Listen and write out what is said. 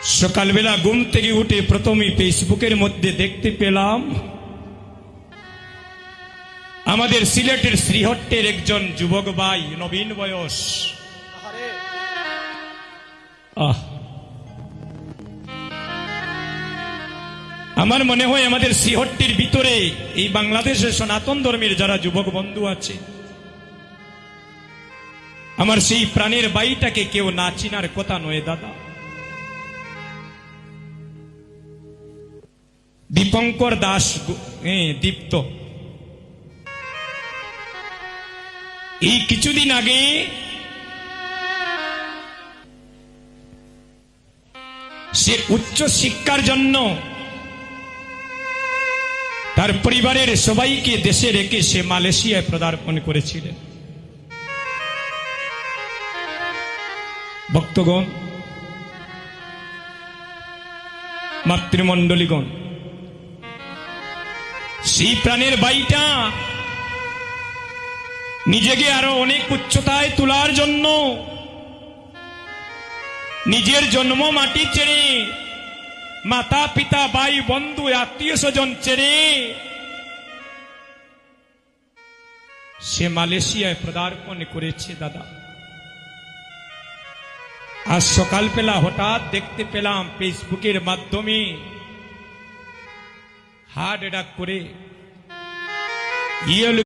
সকালবেলা ঘুম থেকে উঠে প্রথমে ফেসবুকের মধ্যে দেখতে পেলাম আমাদের সিলেটের শ্রীহট্টের একজন যুবক ভাই, নবীন বয়স। আমার মনে হয় আমাদের শ্রীহট্টের ভিতরে এই বাংলাদেশের সনাতন ধর্মের যারা যুবক বন্ধু আছে, আমার সেই প্রাণের ভাইটাকে কেউ না চিনার কথা নয় দাদা। দীপঙ্কর দাস, দীপ্ত। এই কিছুদিন আগে সে উচ্চ শিক্ষার জন্য তার পরিবারের সবাইকে দেশে রেখে সে মালয়েশিয়ায় পদার্পণ করেছিলেন। ভক্তগণ, মাতৃমণ্ডলীগণ, সেই প্রাণের ভাইটা নিজেকে আরো অনেক উচ্চতায় তোলার জন্য নিজের জন্ম মাটি ছেড়ে, মাতা পিতা ভাই বন্ধু আত্মীয় স্বজন ছেড়ে সে মালয়েশিয়ায় পদার্পণ করেছে দাদা। আজ সকালবেলা হঠাৎ দেখতে পেলাম ফেসবুকের মাধ্যমে হার্ট অ্যাটাক করে